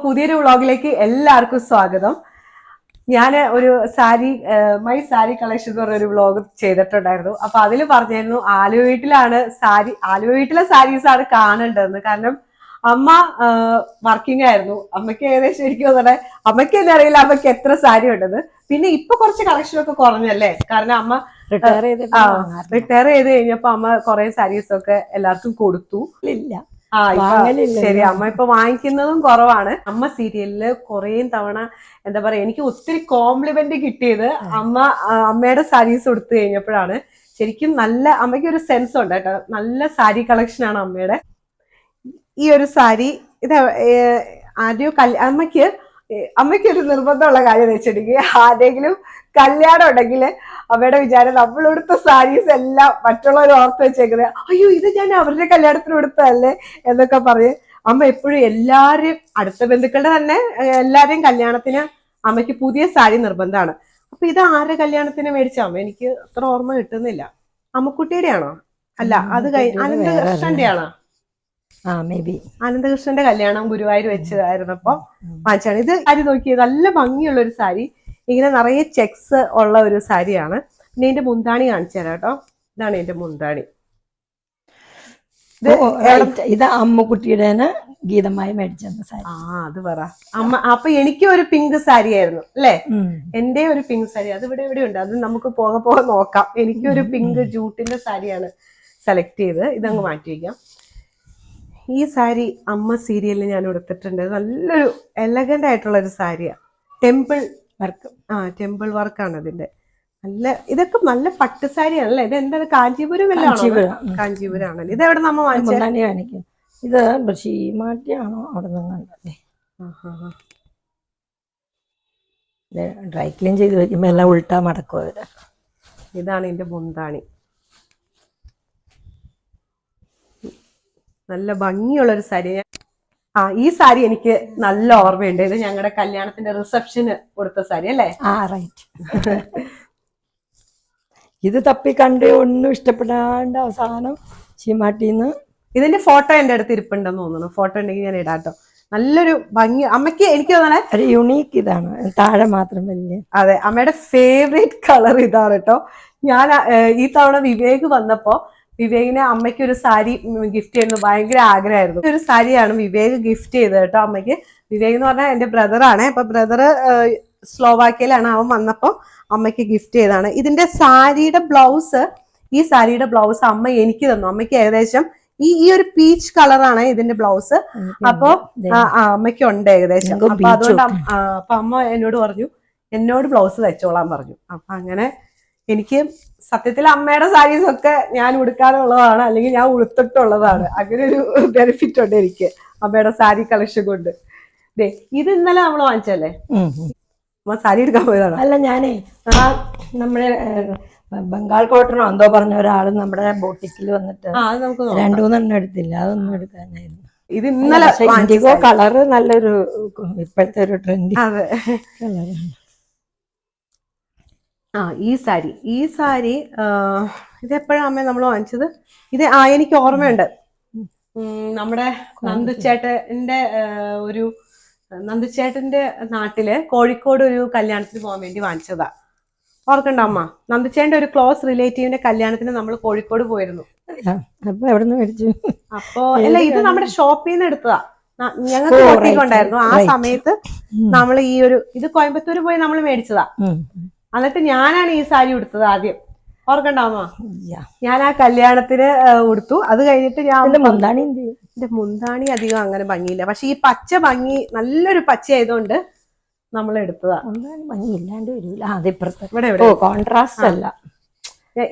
പുതിയൊരു വ്ളോഗിലേക്ക് എല്ലാവർക്കും സ്വാഗതം. ഞാൻ ഒരു സാരി മൈ സാരി കളക്ഷൻ എന്ന് പറഞ്ഞൊരു വ്ളോഗ് ചെയ്തിട്ടുണ്ടായിരുന്നു. അപ്പൊ അതിൽ പറഞ്ഞായിരുന്നു ആലുവ വീട്ടിലെ സാരീസ് ആണ് കാണേണ്ടതെന്ന്. കാരണം അമ്മ വർക്കിംഗ് ആയിരുന്നു. അമ്മയ്ക്ക് ഏകദേശം എനിക്ക് തോന്നണേ അമ്മയ്ക്ക് തന്നെ അറിയില്ല അമ്മയ്ക്ക് എത്ര സാരി ഉണ്ടെന്ന്. പിന്നെ ഇപ്പൊ കുറച്ച് കളക്ഷൻ ഒക്കെ കുറഞ്ഞല്ലേ, കാരണം അമ്മ റിട്ടയർ ചെയ്ത് കഴിഞ്ഞപ്പോ അമ്മ കുറെ സാരീസ് ഒക്കെ എല്ലാവർക്കും കൊടുത്തു. ശരി, അമ്മ ഇപ്പൊ വാങ്ങിക്കുന്നതും കുറവാണ്. അമ്മ സീരിയലില് കുറേ തവണ എന്താ പറയാ, എനിക്ക് ഒത്തിരി കോംപ്ലിമെന്റ് കിട്ടിയത് അമ്മയുടെ സാരീസ് കൊടുത്തു കഴിഞ്ഞപ്പോഴാണ്. ശരിക്കും അമ്മയ്ക്ക് ഒരു സെൻസ് ഉണ്ട് കേട്ടോ. നല്ല സാരി കളക്ഷൻ ആണ് അമ്മയുടെ. ഈ ഒരു സാരി ഇത് ആദ്യം അമ്മയ്ക്ക് ഒരു നിർബന്ധമുള്ള കാര്യം എന്ന് വെച്ചിട്ടുണ്ടെങ്കിൽ, ആരെങ്കിലും കല്യാണം ഉണ്ടെങ്കിൽ അമ്മയുടെ വിചാരം നമ്മൾ ഉടുത്ത സാരീസ് എല്ലാം മറ്റുള്ളവർ ഓർത്ത് വെച്ചേക്കുന്നത്, അയ്യോ ഇത് ഞാൻ അവരുടെ കല്യാണത്തിന് ഉടുത്തതല്ലേ എന്നൊക്കെ പറഞ്ഞ് അമ്മ എപ്പോഴും എല്ലാരെയും അടുത്ത ബന്ധുക്കളുടെ തന്നെ എല്ലാരെയും കല്യാണത്തിന് അമ്മയ്ക്ക് പുതിയ സാരി നിർബന്ധമാണ്. അപ്പൊ ഇത് ആരുടെ കല്യാണത്തിന് മേടിച്ച അമ്മ എനിക്ക് അത്ര ഓർമ്മ കിട്ടുന്നില്ല. അമ്മക്കുട്ടിയുടെ ആണോ? അല്ല, അത് അനന്തകൃഷ്ണന്റെ ആണോ? അനന്തകൃഷ്ണന്റെ കല്യാണം ഗുരുവായൂർ വെച്ചതായിരുന്നപ്പോ വാങ്ങിച്ചാണ്. ഇത് സാരി നോക്കിയത് നല്ല ഭംഗിയുള്ള ഒരു സാരി, ഇങ്ങനെ നിറയെ ചെക്സ് ഉള്ള ഒരു സാരിയാണ്. പിന്നെ ഇതിന്റെ മുന്താണി കാണിച്ചു തരാം കേട്ടോ. ഇതാണ് ഇതിന്റെ മുന്താണി. ഇത് അമ്മക്കുട്ടിയുടെ ഗീതമായി മേടിച്ചെന്ന സാരി. അത് പറ അമ്മ. അപ്പൊ എനിക്ക് ഒരു പിങ്ക് സാരി ആയിരുന്നു അല്ലേ? എന്റെ ഒരു പിങ്ക് സാരി അത് ഇവിടെ ഉണ്ട്. അത് നമുക്ക് പോകെ നോക്കാം. എനിക്കൊരു പിങ്ക് ജൂട്ടിന്റെ സാരിയാണ് സെലക്ട് ചെയ്ത്. ഇതങ്ങ് മാറ്റി വയ്ക്കാം. ഈ സാരി അമ്മ സീരിയലിൽ ഞാൻ എടുത്തിട്ടുണ്ട്. നല്ലൊരു എലഗന്റ് ആയിട്ടുള്ള ഒരു സാരിയാണ്. ടെമ്പിൾ വർക്കാണ് ഇതിന്റെ. ഇതൊക്കെ നല്ല പട്ട് സാരിയാണല്ലേ? ഇത് എന്താണ്, കാഞ്ചീപുരം കാഞ്ചീപുരം ആണല്ലേ? ഇത് എവിടെ നമ്മ കാണിക്കും? ഇത് മാറ്റിയാണോ അവിടെ നിന്നല്ലേ? ഡ്രൈ ക്ലീൻ ചെയ്ത് വെക്കുമ്പോ എല്ലാം ഉൾട്ടാ മടക്കും അവര്. ഇതാണ് ഇതിന്റെ മുന്താണി. നല്ല ഭംഗിയുള്ളൊരു സാരി. ഈ സാരി എനിക്ക് നല്ല ഓർമ്മയുണ്ട്. ഇത് ഞങ്ങളുടെ കല്യാണത്തിന്റെ റിസപ്ഷന് കൊടുത്ത സാരി അല്ലേ? ഇത് തപ്പി കണ്ട് ഒന്നും ഇഷ്ടപ്പെടാണ്ട് അവസാനം ചീമാട്ടിന്ന് ഇതിന്റെ ഫോട്ടോ എന്റെ അടുത്ത് ഇരിപ്പുണ്ടെന്ന് തോന്നുന്നു. ഫോട്ടോ ഉണ്ടെങ്കിൽ ഞാൻ ഇടാട്ടോ. നല്ലൊരു ഭംഗി അമ്മയ്ക്ക് എനിക്ക് തോന്നണേ ഒരു യുണീക്ക് ഇതാണ്. താഴെ മാത്രം വലിയ. അതെ, അമ്മയുടെ ഫേവറേറ്റ് കളർ ഇതാണ് കേട്ടോ. ഞാൻ ഈ തവണ വിവേക് വന്നപ്പോ വിവേകിനെ അമ്മയ്ക്ക് ഒരു സാരി ഗിഫ്റ്റ് ചെയ്യുന്നത് ഭയങ്കര ആഗ്രഹമായിരുന്നു. ഒരു സാരിയാണ് വിവേക് ഗിഫ്റ്റ് ചെയ്തത് കേട്ടോ അമ്മയ്ക്ക്. വിവേക് എന്ന് പറഞ്ഞാൽ എന്റെ ബ്രദറാണ്. അപ്പൊ ബ്രദർ സ്ലോവാക്യയിലാണ്. അവൻ വന്നപ്പോ അമ്മയ്ക്ക് ഗിഫ്റ്റ് ചെയ്തതാണ്. ഇതിന്റെ സാരിയുടെ ബ്ലൗസ്, ഈ സാരിയുടെ ബ്ലൗസ് അമ്മ എനിക്ക് തന്നു. അമ്മയ്ക്ക് ഏകദേശം ഈ ഒരു പീച്ച് കളറാണ് ഇതിന്റെ ബ്ലൗസ്. അപ്പൊ അമ്മയ്ക്ക് ഉണ്ട് ഏകദേശം. അപ്പൊ അതുകൊണ്ട് അപ്പൊ അമ്മ എന്നോട് ബ്ലൗസ് തയ്ച്ചോളാൻ പറഞ്ഞു. അപ്പൊ അങ്ങനെ എനിക്ക് സത്യത്തിൽ അമ്മയുടെ സാരീസ് ഒക്കെ ഞാൻ ഉടുക്കാനുള്ളതാണ്, അല്ലെങ്കിൽ ഞാൻ ഉടുത്തിട്ടുള്ളതാണ്. അങ്ങനെ ഒരു ബെനിഫിറ്റ് ഉണ്ട് എനിക്ക് അമ്മയുടെ സാരി കളക്ഷൻ കൊണ്ട്. ഇത് ഇന്നലെ നമ്മൾ വാങ്ങിച്ചല്ലേ? സാരി എടുക്കാൻ പോയതാണ്. അല്ല, ഞാനേ നമ്മുടെ ബംഗാൾ കോട്ടണോ എന്തോ പറഞ്ഞ ഒരാള് നമ്മുടെ ബോട്ടിക്കിൽ വന്നിട്ട് 2-3 എടുത്തില്ല. അതൊന്നും എടുക്കാനായിരുന്നു. ഇത് ഇന്നലെ ഇൻഡിഗോ കളറ് നല്ലൊരു ഇപ്പോഴത്തെ ഒരു ട്രെൻഡ് കളറാണ്. ഈ സാരി ഇതെപ്പോഴാ അമ്മ നമ്മൾ വാങ്ങിച്ചത്? ഇത് എനിക്ക് ഓർമ്മയുണ്ട്. നമ്മുടെ നന്ദുച്ചേട്ടന്റെ നാട്ടില് കോഴിക്കോട് ഒരു കല്യാണത്തിന് പോകാൻ വേണ്ടി വാങ്ങിച്ചതാ. ഓർക്കണ്ട അമ്മ? നന്ദുച്ചേട്ടന്റെ ഒരു ക്ലോസ് റിലേറ്റീവിന്റെ കല്യാണത്തിന് നമ്മൾ കോഴിക്കോട് പോയിരുന്നു. അപ്പൊ അല്ല, ഇത് നമ്മുടെ ഷോപ്പിൽ നിന്ന് എടുത്തതാ. ഞങ്ങൾക്ക് കൊട്ടിക്കൊണ്ടായിരുന്നു ആ സമയത്ത്. നമ്മൾ ഇത് കോയമ്പത്തൂർ പോയി നമ്മൾ മേടിച്ചതാ. എന്നിട്ട് ഞാനാണ് ഈ സാരി ഉടുത്തത് ആദ്യം. ഓർക്കണ്ടാമോ? ഞാൻ ആ കല്യാണത്തിന് ഉടുത്തു. അത് കഴിഞ്ഞിട്ട് എന്റെ മുന്താണി അധികം അങ്ങനെ ഭംഗിയില്ല. പക്ഷെ ഈ പച്ച ഭംഗി നല്ലൊരു പച്ച ആയതുകൊണ്ട് നമ്മൾ എടുത്തതാ.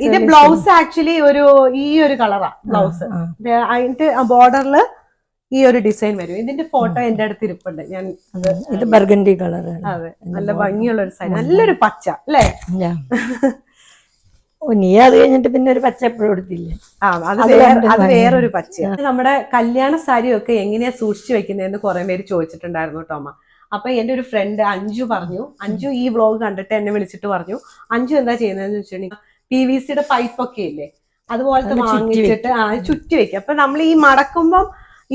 ഇത് ബ്ലൗസ് ആക്ച്വലി ഈ ഒരു കളറാ ബ്ലൗസ്. അതിന്റെ ബോർഡറില് ഈ ഒരു ഡിസൈൻ വരും. ഇതിന്റെ ഫോട്ടോ എന്റെ അടുത്ത് ഇരിപ്പുണ്ട്. ഇത് ബർഗണ്ടി കളർ. അതെ, നല്ല ഭംഗിയുള്ള ഒരു സാരി, നല്ലൊരു പച്ച അല്ലേ? നീ അത് കഴിഞ്ഞിട്ട് പിന്നെ ഒരു പച്ച എപ്പോഴും എടുത്തില്ലേ? അത് വേറൊരു പച്ച. നമ്മുടെ കല്യാണ സാരി ഒക്കെ എങ്ങനെയാ സൂക്ഷിച്ചു വെക്കുന്നതെന്ന് കുറെ പേര് ചോദിച്ചിട്ടുണ്ടായിരുന്നു കേട്ടോ അമ്മ. അപ്പൊ എന്റെ ഒരു ഫ്രണ്ട് അഞ്ജു ഈ വ്ളോഗ് കണ്ടിട്ട് എന്നെ വിളിച്ചിട്ട് പറഞ്ഞു, അഞ്ജു എന്താ ചെയ്യുന്നതെന്ന് വെച്ചിട്ടുണ്ടെങ്കിൽ PVC-യുടെ പൈപ്പ് ഒക്കെ ഇല്ലേ, അതുപോലത്തെ വാങ്ങിച്ചിട്ട് ചുറ്റി വെക്കും. അപ്പൊ നമ്മൾ ഈ മടക്കുമ്പം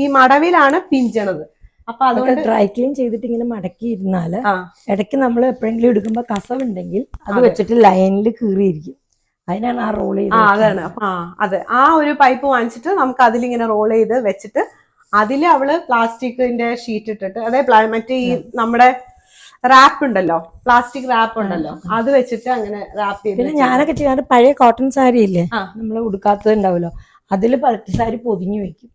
ഈ മടവിലാണ് പിഞ്ചണത്. അപ്പൊ അതുകൊണ്ട് ഡ്രൈ ക്ലീൻ ചെയ്തിട്ട് ഇങ്ങനെ മടക്കി ഇരുന്നാല് ആ ഇടയ്ക്ക് നമ്മൾ എപ്പോഴെങ്കിലും എടുക്കുമ്പോൾ കസവുണ്ടെങ്കിൽ അത് വെച്ചിട്ട് ലൈനിൽ കീറിയിരിക്കും. അതിനാണ് ആ റോൾ ചെയ്ത് അതാണ്. അതെ, ആ ഒരു പൈപ്പ് വാങ്ങിച്ചിട്ട് നമുക്ക് അതിലിങ്ങനെ റോൾ ചെയ്ത് വെച്ചിട്ട് അതില് അവള് പ്ലാസ്റ്റിക്കിന്റെ ഷീറ്റ് ഇട്ടിട്ട്, അതായത് മറ്റേ ഈ നമ്മുടെ റാപ്പ് ഉണ്ടല്ലോ, പ്ലാസ്റ്റിക് റാപ്പ് ഉണ്ടല്ലോ, അത് വെച്ചിട്ട് അങ്ങനെ റാപ്പ് ചെയ്ത്. പിന്നെ ഞാനൊക്കെ ചെയ്യാറ് പഴയ കോട്ടൺ സാരി ഇല്ലേ, നമ്മൾ ഉടുക്കാത്തത് ഉണ്ടാവുമല്ലോ, അതിൽ പരുത്തി സാരി പൊതിഞ്ഞു വെക്കും.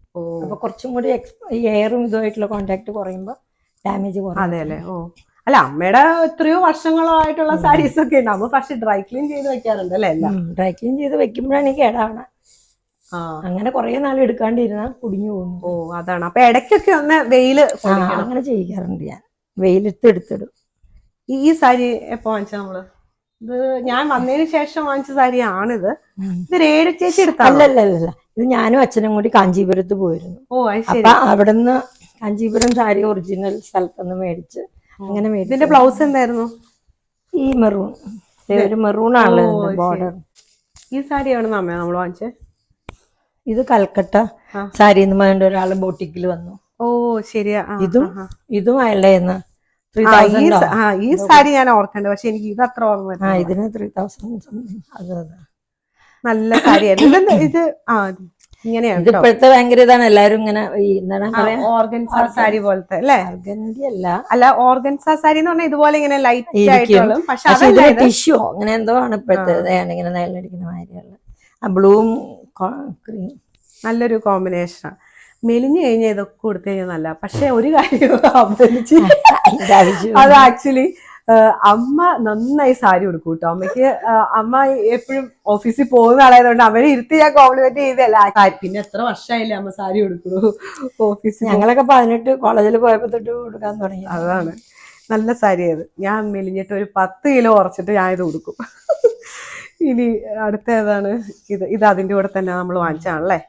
അപ്പൊ കുറച്ചും കൂടി ഈ എയറും ഇതുമായിട്ടുള്ള കോണ്ടാക്ട് കുറയുമ്പോൾ ഡാമേജ് കുറയും. അതെ അല്ലേ. അല്ല, അമ്മയുടെ എത്രയോ വർഷങ്ങളായിട്ടുള്ള സാരീസ് ഒക്കെ ഉണ്ടാവും, പക്ഷെ ഡ്രൈ ക്ലീൻ ചെയ്ത് വെക്കാറുണ്ട് അല്ലേ എല്ലാം. ഡ്രൈ ക്ലീൻ ചെയ്ത് വെക്കുമ്പോഴാണ് ഈ കേടാവണ. അങ്ങനെ കുറെ നാൾ എടുക്കാണ്ടിരുന്നാൽ കുടിഞ്ഞു പോകുന്നു. അതാണ്. അപ്പൊ ഇടയ്ക്കൊക്കെ ഒന്ന് വെയില് അങ്ങനെ ചെയ്യിക്കാറുണ്ട് ഞാൻ, വെയിലത്ത് എടുത്തിടും. ഈ സാരി എപ്പോ വാങ്ങിച്ച നമ്മള്? ഇത് ഞാൻ വന്നതിന് ശേഷം വാങ്ങിച്ച സാരിയാണിത്. ഇത് രേണു ചേച്ചി എടുത്ത? അല്ലല്ല, ഇത് ഞാനും അച്ഛനും കൂടി കാഞ്ചീപുരത്ത് പോയിരുന്നു. അപ്പൊ അവിടുന്ന് കാഞ്ചീപുരം സാരി ഒറിജിനൽ സ്ഥലത്തുനിന്ന് മേടിച്ച് അങ്ങനെ മേടിച്ചു. ഇതിന്റെ ബ്ലൗസ് എന്തായിരുന്നു? ഈ മെറൂൺ, ഒരു മെറൂൺ ആണല്ലോ ബോർഡർ. ഈ സാരി എവിടെന്ന് അമ്മ നമ്മൾ വാങ്ങിച്ചേ? ഇത് കൽക്കട്ട സാരി എന്ന് പറഞ്ഞ ഒരാള് ബോട്ടിക്കിൽ വന്നു. ശരിയാ. ഇതും അയാളുടെ ഈ സാരി ഞാൻ ഓർക്കണ്ട, പക്ഷെ എനിക്ക് ഇത് അത്ര ഓർമ്മ. ഇതിന് 3000 അതെ. നല്ല സാരിയായിരുന്നു ഇത്. ഇങ്ങനെയാണ് ഇപ്പോഴത്തെ ഭയങ്കര ഇതാണ്, എല്ലാരും ഇങ്ങനെ ഓർഗൻസ സാരി പോലത്തെ അല്ലേ? അല്ല, ഓർഗൻസ സാരി എന്ന് പറഞ്ഞാൽ ഇതുപോലെ ഇങ്ങനെ ലൈറ്റ് ആയിട്ടുള്ള, പക്ഷെ ടിഷ്യൂ അങ്ങനെ എന്തോ ആണ് ഇപ്പോഴത്തെ ഇങ്ങനെ നിലനിൽക്കുന്ന മാതിരിയുള്ള. ബ്ലൂവും ക്രീം നല്ലൊരു കോമ്പിനേഷനാണ്. മെലിഞ്ഞു കഴിഞ്ഞാൽ ഇതൊക്കെ കൊടുത്തു കഴിഞ്ഞാൽ നല്ല. പക്ഷെ ഒരു കാര്യം അത് ആക്ച്വലി അമ്മ നന്നായി സാരി ഉടുക്കും കേട്ടോ. അമ്മയ്ക്ക് അമ്മ എപ്പോഴും ഓഫീസിൽ പോകുന്ന ആളായതുകൊണ്ട് അവരെ ഇരുത്തി ഞാൻ കോംപ്ലിമെന്റ് ചെയ്തല്ല. പിന്നെ എത്ര വർഷമായില്ലേ അമ്മ സാരി ഉടുക്കണു ഓഫീസിൽ. ഞങ്ങളൊക്കെ 18 കോളേജിൽ പോയപ്പോ തൊട്ട് കൊടുക്കാൻ തുടങ്ങി. അതാണ്, നല്ല സാരിയായത്. ഞാൻ മെലിഞ്ഞിട്ട് ഒരു 10 കിലോ കുറച്ചിട്ട് ഞാൻ ഇത് ഉടുക്കും. ഇനി അടുത്ത ഏതാണ്? ഇത് അതിന്റെ കൂടെ തന്നെ നമ്മൾ വാങ്ങിച്ചാണല്ലേ?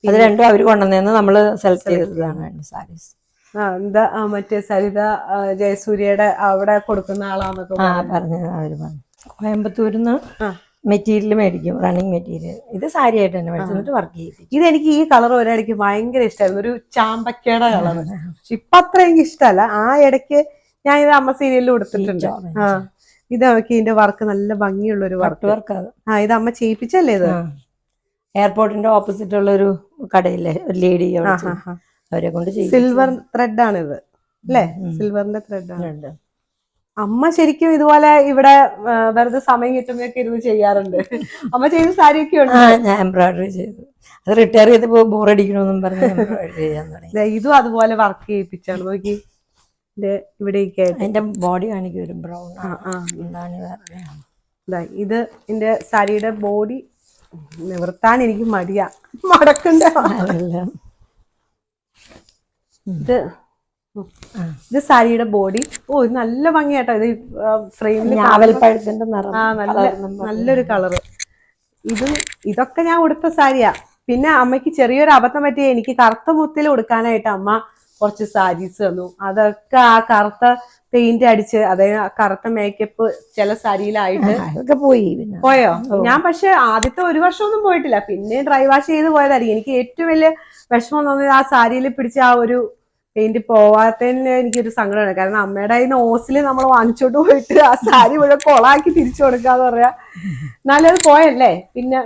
അത് രണ്ടും അവര് കൊണ്ടുവന്ന് നമ്മള് സെലക്ട് ചെയ്തതാണ് സാരീസ്. എന്താ മറ്റേ സരിത ജയസൂര്യയുടെ അവിടെ കൊടുക്കുന്ന ആളാന്നൊക്കെ പറഞ്ഞത് അവര് പറഞ്ഞു. കോയമ്പത്തൂരിന്ന് മെറ്റീരിയൽ മേടിക്കും, റണ്ണിങ് മെറ്റീരിയൽ. ഇത് സാരി ആയിട്ട് തന്നെ മേടിച്ചിട്ട് വർക്ക് ചെയ്യും. ഇതെനിക്ക് ഈ കളർ ഒരിടയ്ക്ക് ഭയങ്കര ഇഷ്ടമായിരുന്നു, ഒരു ചാമ്പക്കയുടെ കളർ. പക്ഷെ ഇപ്പൊ അത്ര എനിക്ക് ഇഷ്ടമല്ല. ആ ഇടയ്ക്ക് ഞാൻ ഇത് അമ്മ സീരിയലിൽ കൊടുത്തിട്ടുണ്ട്. ഇത് അവർക്ക് ഇതിന്റെ വർക്ക് നല്ല ഭംഗിയുള്ള ഒരു വർക്ക്. ഇത് അമ്മ ചെയ്യിപ്പിച്ചല്ലേ? ഇത് എയർപോർട്ടിന്റെ ഓപ്പോസിറ്റ് ഉള്ള ഒരു കടയില്ലേ, ഒരു ലേഡി, അവരെ കൊണ്ട് സിൽവർ ത്രെഡ് ആണ് ഇത് അല്ലേ? സിൽവറിന്റെ ത്രെഡ് ആണ്. അമ്മ ശരിക്കും ഇതുപോലെ ഇവിടെ വെറുതെ സമയം കിട്ടുമ്പോഴൊക്കെ ഇരുന്ന് ചെയ്യാറുണ്ട്. അമ്മ ചെയ്ത സാരിയൊക്കെ ഉണ്ട്. ഞാൻ എംബ്രോയിഡറി ചെയ്തു. അത് റിട്ടയർ ചെയ്തപ്പോ ബോറടിക്കണമെന്നും പറഞ്ഞ് എംബ്രോയിഡറി ചെയ്യാൻ തുടങ്ങി. ഇതും അതുപോലെ വർക്ക് ചെയ്യിപ്പിച്ചാണ്. നോക്കി ഇവിടേക്ക് അതിന്റെ ബോഡി കാണിക്കും, ഒരു ബ്രൗൺ. ഇത് എന്റെ സാരിയുടെ ബോഡി നിവർത്താൻ എനിക്ക് മടിയാ, മടക്കണ്ട. ഇത് സാരിയുടെ ബോഡി. ഇത് നല്ല ഭംഗിയാട്ടോ. ഇത് ഫ്രെയിമിൽ ഞാവൽപ്പഴത്തിന്റെ നിറം, നല്ലൊരു കളറ്. ഇതൊക്കെ ഞാൻ ഉടുത്ത സാരിയാ. പിന്നെ അമ്മയ്ക്ക് ചെറിയൊരു അബദ്ധം പറ്റി, എനിക്ക് കറുത്ത മുത്തിൽ ഉടുക്കാനായിട്ട് അമ്മ കുറച്ച് സാരീസ് തന്നു. അതൊക്കെ ആ കറുത്ത പെയിന്റ് അടിച്ച്, അതായത് കറുത്ത മേക്കപ്പ് ചില സാരിയിലായിട്ട് പോയോ? ഞാൻ പക്ഷെ ആദ്യത്തെ 1 വർഷമൊന്നും പോയിട്ടില്ല, പിന്നെ ഡ്രൈ വാഷ് ചെയ്ത് പോയതായിരിക്കും. എനിക്ക് ഏറ്റവും വലിയ വിഷമം തോന്നിയത് ആ സാരിയിൽ പിടിച്ച ആ ഒരു പെയിന്റ് പോവാത്തതിന് എനിക്കൊരു സങ്കടമാണ്. കാരണം അമ്മയുടെ കയ്യിൽ നിന്ന് ഓസില് നമ്മൾ വാങ്ങിച്ചോണ്ട് പോയിട്ട് ആ സാരി മുഴുവൻ കൊളാക്കി തിരിച്ചു കൊടുക്കാന്ന് പറയാ. നല്ലത് പോയല്ലേ. പിന്നെ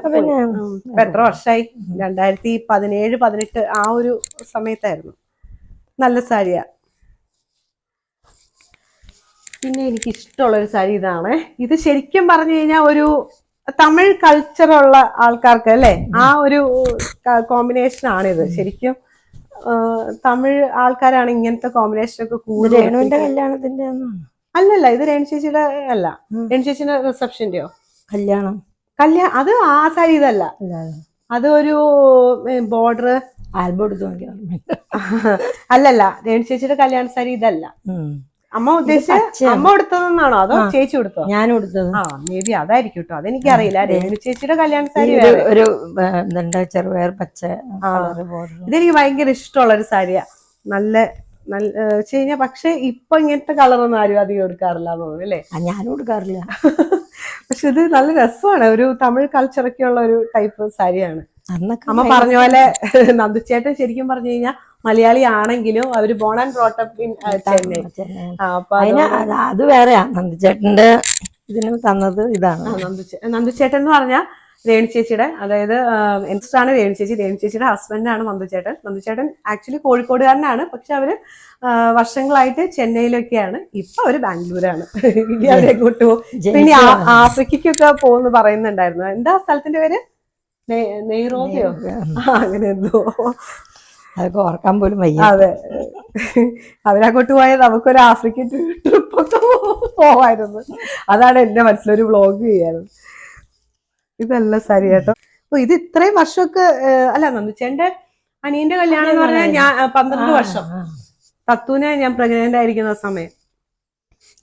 എത്ര വർഷമായി? 2017, 18 ആ ഒരു സമയത്തായിരുന്നു. നല്ല സാരിയാ. പിന്നെ എനിക്ക് ഇഷ്ടമുള്ളൊരു സാരി ഇതാണ്. ഇത് ശരിക്കും പറഞ്ഞു കഴിഞ്ഞാൽ ഒരു തമിഴ് കൾച്ചറുള്ള ആൾക്കാർക്ക് അല്ലേ, ആ ഒരു കോമ്പിനേഷൻ ആണിത്. ശരിക്കും തമിഴ് ആൾക്കാരാണ് ഇങ്ങനത്തെ കോമ്പിനേഷൻ ഒക്കെ കൂടുതൽ. രേണുവിന്റെ കല്യാണത്തിന്റെ അല്ലല്ല, ഇത് രേണു ചേച്ചിയുടെ അല്ല. രേണു ചേച്ചിന്റെ റിസപ്ഷന്റെയോ കല്യാണം? അത് ആ സാരി ഇതല്ല, അത് ഒരു ബോർഡർ ആൽബം എടുത്തു നോക്കിയാ. അല്ലല്ല, രേണു ചേച്ചിയുടെ കല്യാണ സാരി ഇതല്ല. അമ്മ ഉദ്ദേശിച്ച അമ്മ കൊടുത്തതെന്നാണോ അതോ ചേച്ചി കൊടുത്തോ? ഞാൻ കൊടുത്തത്. മേ ബി അതായിരിക്കും കേട്ടോ, അതെനിക്കറിയില്ല. രേണു ചേച്ചിയുടെ കല്യാണ സാരി ഒരു ചെറുപയർ പച്ച. ഇതെനിക്ക് ഭയങ്കര ഇഷ്ടമുള്ള ഒരു സാരിയാ. നല്ല വെച്ച് കഴിഞ്ഞാൽ, പക്ഷെ ഇപ്പൊ ഇങ്ങനത്തെ കളറൊന്നും ആരും അധികം എടുക്കാറില്ല തോന്നുന്നു അല്ലേ? ഞാനും എടുക്കാറില്ല. പക്ഷെ ഇത് നല്ല രസമാണ്. ഒരു തമിഴ് കൾച്ചറൊക്കെ ഉള്ള ഒരു ടൈപ്പ് സാരിയാണ്. അന്നൊക്കെ അമ്മ പറഞ്ഞ പോലെ നന്ദുച്ചേട്ടൻ ശരിക്കും പറഞ്ഞു കഴിഞ്ഞാൽ മലയാളി ആണെങ്കിലും അവര് born and brought up in Chennai. അപ്പൊ അത് വേറെയാ. നന്ദിച്ചേട്ടന്റെ ഇതിന് തന്നത് ഇതാണ്. നന്ദുച്ചേട്ടൻ എന്ന് പറഞ്ഞാൽ രേണു ചേച്ചിയുടെ, അതായത് ആണ് രേണു ചേച്ചി. രേണു ചേച്ചിയുടെ ഹസ്ബൻഡാണ് നന്ദുച്ചേട്ടൻ. നന്ദുച്ചേട്ടൻ ആക്ച്വലി കോഴിക്കോടുകാരനാണ്, പക്ഷെ അവര് വർഷങ്ങളായിട്ട് ചെന്നൈയിലൊക്കെയാണ്. ഇപ്പൊ അവര് ബാംഗ്ലൂരാണ്. ഇനി അവരെങ്ങോട്ട് പോകും. പിന്നെ ആഫ്രിക്കൊക്കെ പോകുന്നു പറയുന്നുണ്ടായിരുന്നു. എന്താ സ്ഥലത്തിന്റെ പേര്? നെയ്റോബിയോ അങ്ങനെ എന്തോ. അതൊക്കെ ഓർക്കാൻ പോലും വയ്യ. അതെ, അവരങ്ങോട്ട് പോയാൽ നമുക്കൊരു ആഫ്രിക്കൻ ട്രിപ്പൊക്കെ പോവായിരുന്നു. അതാണ് എന്റെ മനസ്സിലൊരു വ്ളോഗ് ചെയ്യാനും. ഇതല്ല സാരി കേട്ടോ. അപ്പൊ ഇത് ഇത്രയും വർഷമൊക്കെ അല്ല, നന്ദിച്ചേന്റെ അനിയന്റെ കല്യാണം എന്ന് പറഞ്ഞാൽ ഞാൻ 12 വർഷം തത്തൂനെ ഞാൻ പ്രഗ്നന്റ് ആയിരിക്കുന്ന സമയം.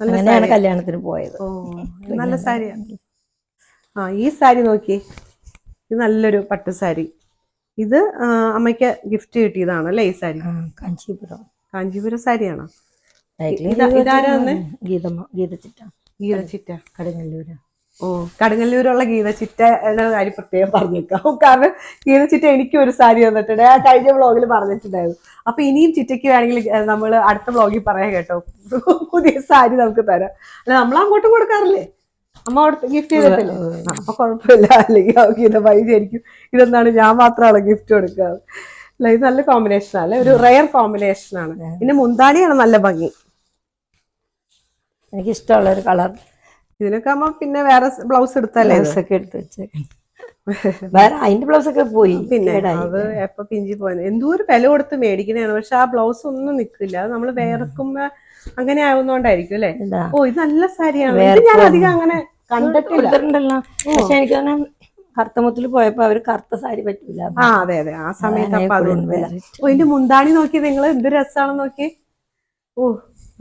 അങ്ങനെയാണ് കല്യാണത്തിന് പോയത്. ഓ, നല്ല സാരിയാ. ഈ സാരി നോക്കി, ഇത് നല്ലൊരു പട്ടു സാരി. ഇത് അമ്മയ്ക്ക് ഗിഫ്റ്റ് കിട്ടിയതാണ് അല്ലേ ഈ സാരി? കാഞ്ചീപുരം സാരിയാണോ? ഇതാരാ? ഗീതച്ചിറ്റ കടുങ്ങല്ലൂര്. ഓ, കടുങ്ങല്ലൂരുള്ള ഗീതച്ചിറ്റയുടെ കാര്യം പ്രത്യേകം പറഞ്ഞേക്കാം. കാരണം ഗീതച്ചിറ്റ എനിക്കും ഒരു സാരി തന്നിട്ടുണ്ട്. ആ കഴിഞ്ഞ വ്ളോഗിൽ പറഞ്ഞിട്ടുണ്ടായിരുന്നു. അപ്പൊ ഇനിയും ചിറ്റയ്ക്ക് വേണമെങ്കിൽ നമ്മൾ അടുത്ത വ്ളോഗിൽ പറയാം കേട്ടോ. പുതിയ സാരി നമുക്ക് തരാം. അല്ല, നമ്മളങ്ങോട്ടും കൊടുക്കാറില്ലേ? അമ്മ കൊടുത്ത് ഗിഫ്റ്റ് ചെയ്തിട്ടില്ലേ? അപ്പൊ കുഴപ്പമില്ല. അല്ലെങ്കിൽ ഗീതമായി ശരിക്കും ഇതെന്താണ് ഞാൻ മാത്രമാണ് ഗിഫ്റ്റ് കൊടുക്കാറ്. അല്ല, ഇത് നല്ല കോമ്പിനേഷൻ അല്ലേ, ഒരു റയർ കോമ്പിനേഷൻ ആണ്. പിന്നെ മുന്താണിയാണ് നല്ല ഭംഗി. എനിക്ക് ഇഷ്ടമുള്ള ഒരു കളർ. ഇതിനൊക്കെ ആകുമ്പോ പിന്നെ വേറെ ബ്ലൗസ് എടുത്തല്ലേ? ഒക്കെ എടുത്ത് വെച്ചേക്കാം. വേറെ അതിന്റെ ബ്ലൗസ് ഒക്കെ പോയി. പിന്നെ അത് എപ്പൊ പിഞ്ചി പോയത്. എന്തോ ഒരു വില കൊടുത്ത് മേടിക്കുന്നതാണ്, പക്ഷെ ആ ബ്ലൗസ് ഒന്നും നിക്കില്ല. അത് നമ്മള് വേർക്കുമ്പോ അങ്ങനെ ആവുന്നോണ്ടായിരിക്കും അല്ലെ? ഓ, ഇത് നല്ല സാരിയാണ്. ഇത് ഞാൻ അധികം അങ്ങനെ കണ്ടിട്ടില്ല. പക്ഷെ എനിക്ക് തന്നെ കറുത്തമുത്തിൽ പോയപ്പോ അവര് കറുത്ത സാരി പറ്റൂല. അതെ അതെ, ആ സമയത്ത് അപ്പൊ അതുകൊണ്ട്. ഓ, ഇതിന്റെ മുന്താണി നോക്കി നിങ്ങൾ, എന്ത് രസമാണെന്ന് നോക്കി. ഓ,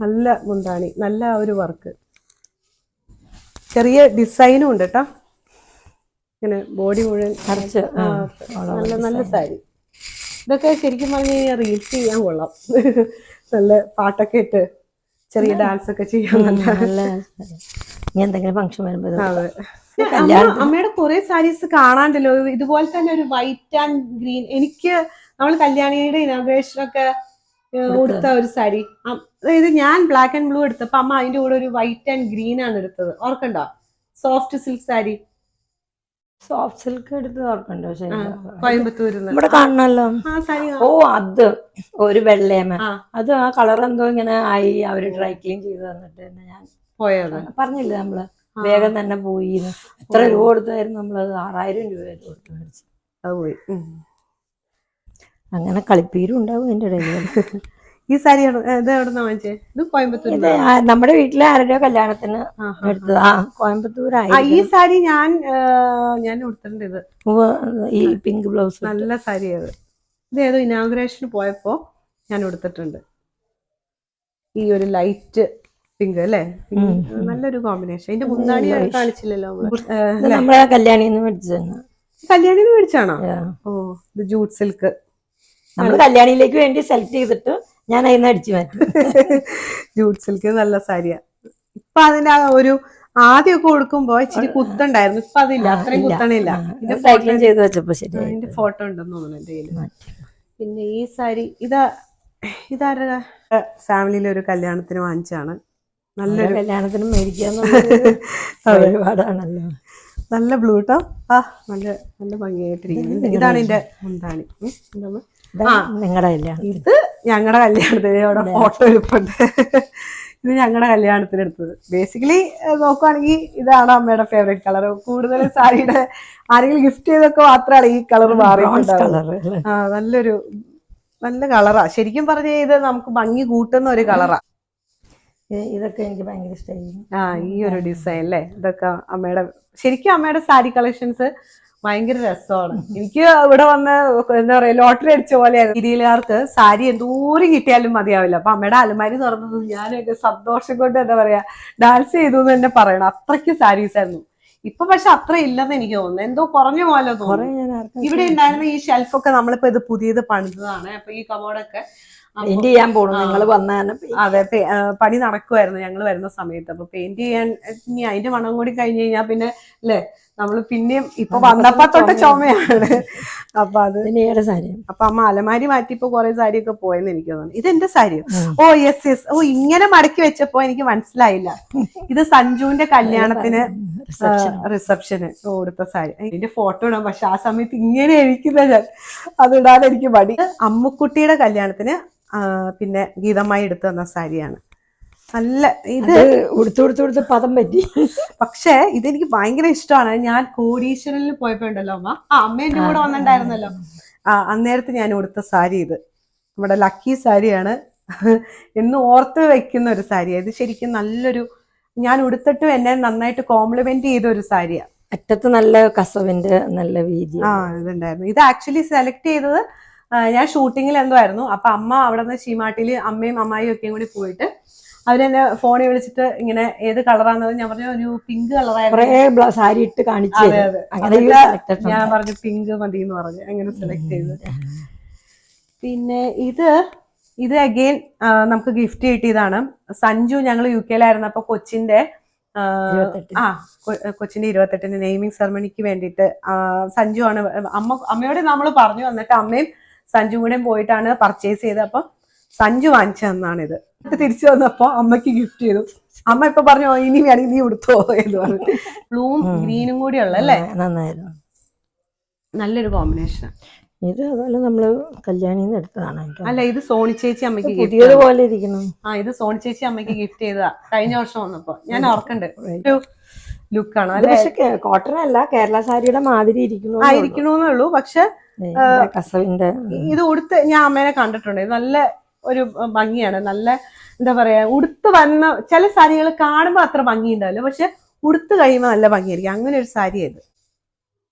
നല്ല മുന്താണി, നല്ല ഒരു വർക്ക്, ചെറിയ ഡിസൈനും ഉണ്ട് കേട്ടോ. ഇങ്ങനെ ബോഡി മുഴുവൻ നല്ല നല്ല സാരി. ഇതൊക്കെ ശരിക്കും പറഞ്ഞു കഴിഞ്ഞാൽ റീൽസ് ചെയ്യാൻ കൊള്ളാം. നല്ല പാട്ടൊക്കെ ഇട്ട് ചെറിയ ഡാൻസ് ഒക്കെ ചെയ്യാൻ നല്ല. എന്തെങ്കിലും ഫംഗ്ഷൻ വരുമ്പോ. അതെ, അമ്മയുടെ കുറെ സാരീസ് കാണാണ്ടല്ലോ. ഇതുപോലെ തന്നെ ഒരു വൈറ്റ് ആൻഡ് ഗ്രീൻ. എനിക്ക് നമ്മൾ കല്യാണിയുടെ ഇനാഗ്രേഷനൊക്കെ ഉടുത്ത ഒരു സാരി, അതായത് ഞാൻ ബ്ലാക്ക് ആൻഡ് ബ്ലൂ എടുത്തപ്പോ അമ്മ അതിന്റെ കൂടെ ഒരു വൈറ്റ് ആൻഡ് ഗ്രീൻ ആണ് എടുത്തത്. ഓർക്കണ്ടോ? Soft silk sari. Soft silk എടുത്ത് ഓർക്കണ്ടോ? കോയമ്പത്തൂർ ഇവിടെ കാണണല്ലോ. ഓ, അത് ഒരു വെള്ളയമ. അത് ആ കളർ എന്തോ ഇങ്ങനെ ആയി. അവര് ഡ്രൈ ക്ലീൻ ചെയ്ത് തന്നിട്ട് ഞാൻ പോയത് പറഞ്ഞില്ലേ നമ്മള്. വേഗം തന്നെ പോയി. എത്ര രൂപ കൊടുത്തായിരുന്നു നമ്മളത്? 6000 രൂപ കൊടുത്ത് മേടിച്ചു. അത് പോയി. അങ്ങനെ കളിപ്പീരും ഉണ്ടാവും എന്റെ ഇടയിൽ. ഈ സാരി ഇത് എവിടുന്നാ വാങ്ങിച്ചേ? ഇത് കോയമ്പത്തൂർ. നമ്മുടെ വീട്ടിലെ ആരുടെയോ കല്യാണത്തിന് എടുത്തത്. കോയമ്പത്തൂരായി. ഈ സാരി ഞാൻ കൊടുത്തിട്ടുണ്ട്. ഇത് ഈ പിങ്ക് ബ്ലൗസ് നല്ല സാരി. ഇത് ഏതോ ഇനാഗുറേഷന് പോയപ്പോ ഞാൻ എടുത്തിട്ടുണ്ട്. ഈ ഒരു ലൈറ്റ് പിങ്ക് അല്ലേ, നല്ലൊരു കോമ്പിനേഷൻ. അതിന്റെ മുന്താണി കാണിച്ചില്ലല്ലോ നമ്മളെ കല്യാണിന്ന് മേടിച്ചു. കല്യാണിന്ന് മേടിച്ചാണോ? ഓ, ഇത് ജൂട്ട് സിൽക്ക്. നമ്മള് കല്യാണിയിലേക്ക് വേണ്ടി സെലക്ട് ചെയ്തിട്ട് ഞാൻ അതിന് അടിച്ചു മാറ്റി. ജൂട്ട് സിൽക്ക് നല്ല സാരിയാ. ഇപ്പൊ അതിന്റെ ആ ഒരു ആദ്യമൊക്കെ കൊടുക്കുമ്പോ ഇച്ചിരി കുത്തുണ്ടായിരുന്നു. ഇപ്പൊ അതില്ല, അത്രയും കുത്തണില്ല. ചെയ്ത് വെച്ചപ്പോ ശരി. അതിന്റെ ഫോട്ടോ ഉണ്ടെന്ന് തോന്നുന്നു എന്റെ കയ്യില്. പിന്നെ ഈ സാരി ഇതാരുടെ ഫാമിലിയിലെ ഒരു കല്യാണത്തിന് വാങ്ങിച്ചാണ്. നല്ലൊരു കല്യാണത്തിന് മേടിക്കാന്നുള്ള ഒരുപാടാണല്ലോ. നല്ല ബ്ലൂ ട്ടോ. നല്ല നല്ല ഭംഗിയായിട്ടിരിക്കുന്നു. ഇതാണ് എന്റെ മുന്താണി. നിങ്ങളുടെ കല്യാണം. ഇത് ഞങ്ങളുടെ കല്യാണത്തിന് അവിടെ ഫോട്ടോ എടുപ്പുണ്ട്. ഇത് ഞങ്ങളുടെ കല്യാണത്തിന് എടുത്തത്. ബേസിക്കലി നോക്കുവാണെങ്കിൽ ഇതാണ് അമ്മയുടെ ഫേവറേറ്റ് കളർ. കൂടുതൽ സാരിയുടെ ആരെങ്കിലും ഗിഫ്റ്റ് ചെയ്തൊക്കെ മാത്രമാണ് ഈ കളർ മാറിയിട്ടുണ്ടാവുക. നല്ലൊരു നല്ല കളറാ. ശരിക്കും പറഞ്ഞ ഇത് നമുക്ക് ഭംഗി കൂട്ടുന്ന ഒരു കളറാ. ഇതൊക്കെ എനിക്ക് ഭയങ്കര ഇഷ്ടമായി. ഈ ഒരു ഡിസൈൻ അല്ലേ. ഇതൊക്കെ അമ്മയുടെ ശരിക്കും അമ്മയുടെ സാരി കളക്ഷൻസ് ഭയങ്കര രസമാണ്. എനിക്ക് ഇവിടെ വന്ന് എന്താ പറയാ, ലോട്ടറി അടിച്ച പോലെയാണ്. സീരിയലുകാർക്ക് സാരി എന്തോരം കിട്ടിയാലും മതിയാവില്ല. അപ്പൊ അമ്മയുടെ അലമാരി തുറന്നത് ഞാനൊക്കെ സന്തോഷം കൊണ്ട് എന്താ പറയാ ഡാൻസ് ചെയ്തു എന്ന് തന്നെ പറയണം. അത്രയ്ക്ക് സാരീസ് ആയിരുന്നു. ഇപ്പൊ പക്ഷെ അത്ര ഇല്ലെന്ന് എനിക്ക് തോന്നുന്നു. എന്തോ കുറഞ്ഞ പോലെ തോന്നുന്നു. ഇവിടെ ഉണ്ടായിരുന്ന ഈ ഷെൽഫൊക്കെ നമ്മളിപ്പോ ഇത് പുതിയത് പണിതതാണ്. അപ്പൊ ഈ കബോർഡൊക്കെ പെയിന്റ് ചെയ്യാൻ പോകണം. നിങ്ങൾ വന്ന. അതെ, പണി നടക്കുമായിരുന്നു ഞങ്ങൾ വരുന്ന സമയത്ത്. അപ്പൊ പെയിന്റ് ചെയ്യാൻ ഇനി അതിന്റെ മണം കൂടി കഴിഞ്ഞ് കഴിഞ്ഞാൽ പിന്നെ അല്ലേ നമ്മള് പിന്നെയും ഇപ്പൊ വന്നപ്പോ തൊട്ട് ചുമയാണ്. അപ്പൊ അത് സാരി അപ്പൊ അമ്മ അലമാരി മാറ്റിയപ്പോ കുറെ സാരിയൊക്കെ പോയെന്ന് എനിക്ക് തോന്നുന്നു. ഇതെന്റെ സാരിയോ? ഓ യെസ് യെസ്. ഓ ഇങ്ങനെ മടക്കി വെച്ചപ്പോ എനിക്ക് മനസ്സിലായില്ല. ഇത് സഞ്ജുവിന്റെ കല്യാണത്തിന് റിസപ്ഷന് കൊടുത്ത സാരി. ഇതിന്റെ ഫോട്ടോ ഇടാം, പക്ഷെ ആ സമയത്ത് ഇങ്ങനെ ഇരിക്കുന്ന ഞാൻ, അതിടാൻ എനിക്ക് മടി. അമ്മുക്കുട്ടിയുടെ കല്യാണത്തിന് പിന്നെ ഗീതമായി എടുത്തു തന്ന സാരിയാണ്. നല്ല ഇത് ഉടുത്ത് പദം പറ്റി. പക്ഷെ ഇതെനിക്ക് ഭയങ്കര ഇഷ്ടമാണ്. ഞാൻ കോടീശ്വരനിൽ പോയപ്പോ ഉണ്ടല്ലോ അമ്മ, അമ്മ എന്റെ കൂടെ വന്നിട്ടുണ്ടായിരുന്നല്ലോ, അന്നേരത്ത് ഞാൻ ഉടുത്ത സാരി ഇത് നമ്മുടെ ലക്കി സാരിയാണ്. എന്ന് ഓർത്ത് വെക്കുന്ന ഒരു സാരിയാണ് ഇത്. ശരിക്കും നല്ലൊരു, ഞാൻ ഉടുത്തിട്ട് എന്നെ നന്നായിട്ട് കോംപ്ലിമെന്റ് ചെയ്ത ഒരു സാരിയാണ്. അറ്റത്ത് നല്ല കസവിന്റെ നല്ല വീതി ഇതുണ്ടായിരുന്നു. ഇത് ആക്ച്വലി സെലക്ട് ചെയ്തത് ഞാൻ ഷൂട്ടിങ്ങിൽ എന്തോ ആയിരുന്നു. അപ്പൊ അമ്മ അവിടെ നിന്ന് ഷീമാട്ടില് അമ്മയും അമ്മായിയും ഒക്കെയും കൂടി പോയിട്ട് അവരെന്നെ ഫോണിൽ വിളിച്ചിട്ട് ഇങ്ങനെ ഏത് കളറാണെന്ന് ഞാൻ പറഞ്ഞു, ഒരു പിങ്ക് കളറായിരുന്നു സാരി ഇട്ട് കാണിച്ചു. ഞാൻ പറഞ്ഞു പിങ്ക് മതി എന്ന് പറഞ്ഞു, അങ്ങനെ സെലക്ട് ചെയ്ത്. പിന്നെ ഇത് അഗെയിൻ നമുക്ക് ഗിഫ്റ്റ് കിട്ടിയതാണ്. സഞ്ജു ഞങ്ങൾ UK-ലായിരുന്നപ്പോ കൊച്ചിന്റെ 28-ന് നെയ്മിങ് സെറമണിക്ക് വേണ്ടിയിട്ട് സഞ്ജു ആണ് അമ്മയോട് നമ്മൾ പറഞ്ഞു. എന്നിട്ട് അമ്മയും സഞ്ജു കൂടെ പോയിട്ടാണ് പർച്ചേസ് ചെയ്തത്. അപ്പം സഞ്ജു വാങ്ങിച്ചു തന്നാണ് ഇത്. തിരിച്ചു വന്നപ്പോ അമ്മയ്ക്ക് ഗിഫ്റ്റ് ചെയ്തു. അമ്മ ഇപ്പൊ പറഞ്ഞു ഇനി വേണമെങ്കിൽ നീ ഉടുത്തോ എന്ന് പറഞ്ഞു. ബ്ലൂവും ഗ്രീനും കൂടി ഉള്ള അല്ലേ, നന്നായിരുന്നു. നല്ലൊരു കോമ്പിനേഷൻ. ഇത് അതുപോലെ നമ്മള് കല്യാണിന്ന് എടുത്തതാണ്. അല്ല, ഇത് സോണി ചേച്ചി അമ്മയ്ക്ക് പുതിയതുപോലെ ഇരിക്കുന്നു. ഇത് സോണി ചേച്ചി അമ്മയ്ക്ക് ഗിഫ്റ്റ് ചെയ്തതാ കഴിഞ്ഞ വർഷം വന്നപ്പോ. ഞാൻ ഓർക്കണ്ട് ഒരു ലുക്കാണ്. പക്ഷെ കോട്ടൺ അല്ല, കേരള സാരിയുടെ മാതിരി ഇരിക്കണോന്നുള്ളൂ. പക്ഷെ കസവിന്റെ ഇത് ഉടുത്ത് ഞാൻ അമ്മേനെ കണ്ടിട്ടുണ്ട്. നല്ല ഒരു ഭംഗിയാണ്. നല്ല എന്താ പറയാ, ഉടുത്ത് വന്ന ചില സാരികൾ കാണുമ്പോ അത്ര ഭംഗി ഉണ്ടാവില്ല, പക്ഷെ ഉടുത്ത് കഴിയുമ്പോ നല്ല ഭംഗിയായിരിക്കും. അങ്ങനെ ഒരു സാരിയായത്.